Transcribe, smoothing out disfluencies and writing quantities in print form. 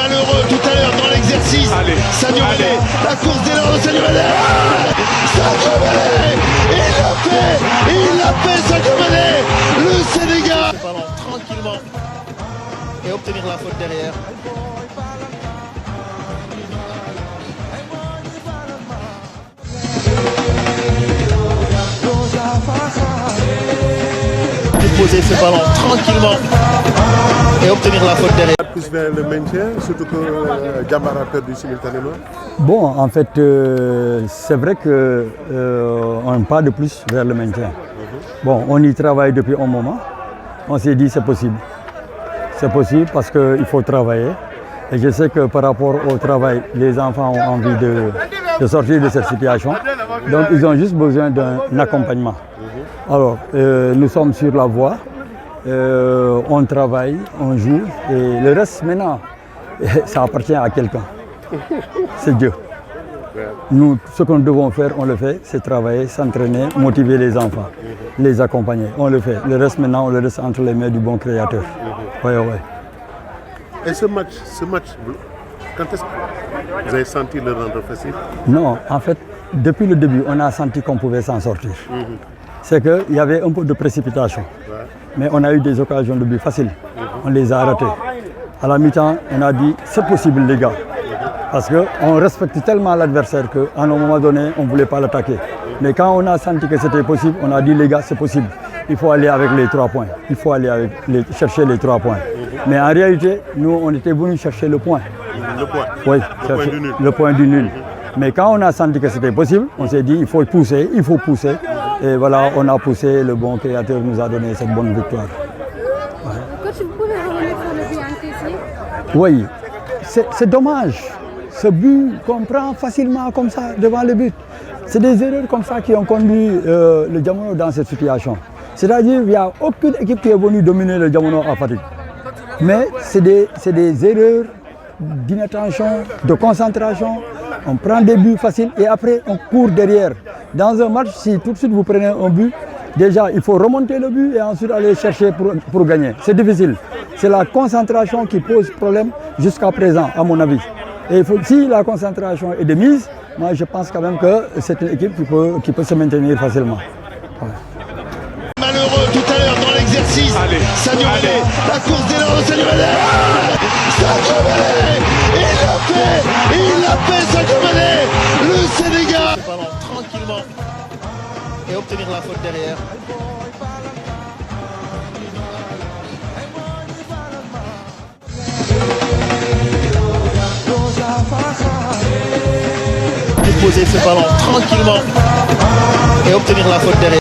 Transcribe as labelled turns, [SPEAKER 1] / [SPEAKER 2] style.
[SPEAKER 1] Malheureux tout à l'heure dans l'exercice. Sadio Mané, la course d'élan de Sadio Mané. Sadio Mané, il l'a fait Sadio Mané, le Sénégal. Ballon tranquillement et obtenir la faute derrière. Poser ce ballon tranquillement et obtenir la faute derrière.
[SPEAKER 2] Plus vers le maintien, surtout que Diambar a perdu simultanément.
[SPEAKER 3] Bon, en fait, c'est vrai qu'on pas de plus vers le maintien. Bon, on y travaille depuis un moment. On s'est dit c'est possible. C'est possible parce qu'il faut travailler. Et je sais que par rapport au travail, les enfants ont envie de sortir de cette situation. Donc ils ont juste besoin d'un accompagnement. Alors, nous sommes sur la voie, on travaille, on joue, et le reste maintenant, ça appartient à quelqu'un. C'est Dieu. Nous, ce que nous devons faire, on le fait, c'est travailler, s'entraîner, motiver les enfants, les accompagner. On le fait. Le reste maintenant, on le laisse entre les mains du bon créateur. Ouais.
[SPEAKER 2] Et ce match, quand est-ce que vous avez senti le rendre facile?
[SPEAKER 3] Non, en fait, depuis le début, on a senti qu'on pouvait s'en sortir. C'est qu'il y avait un peu de précipitation. Mais on a eu des occasions de but faciles. On les a ratées. À la mi-temps, on a dit c'est possible les gars. Parce qu'on respecte tellement l'adversaire qu'à un moment donné, on ne voulait pas l'attaquer. Mais quand on a senti que c'était possible, on a dit les gars c'est possible. Il faut aller avec les 3 points. Il faut aller chercher les 3 points. Mais en réalité, nous on était venus chercher le point.
[SPEAKER 2] Le point?
[SPEAKER 3] Oui,
[SPEAKER 2] point du nul.
[SPEAKER 3] Le point du nul. Mais quand on a senti que c'était possible, on s'est dit il faut pousser. Et voilà, on a poussé, le bon créateur nous a donné cette bonne victoire.
[SPEAKER 4] Coach, vous pouvez revenir sur le but encaissé?
[SPEAKER 3] Oui, c'est dommage. Ce but qu'on prend facilement comme ça devant le but. C'est des erreurs comme ça qui ont conduit le Diamono dans cette situation. C'est-à-dire qu'il n'y a aucune équipe qui est venue dominer le Diamono à Fatick. Mais c'est des erreurs d'inattention, de concentration. On prend des buts faciles et après on court derrière. Dans un match, si tout de suite vous prenez un but, déjà il faut remonter le but et ensuite aller chercher pour gagner. C'est difficile. C'est la concentration qui pose problème jusqu'à présent, à mon avis. Et si la concentration est de mise, moi je pense quand même que c'est une équipe qui peut se maintenir facilement.
[SPEAKER 1] Malheureux tout à l'heure dans l'exercice. Sadio Mané, la course d'élan de Sadio Mané. Sadio Mané, il l'a fait Sadio Mané, le Sénégal. Ballon tranquillement et obtenir la faute derrière. Poser ce ballon tranquillement et obtenir la faute derrière.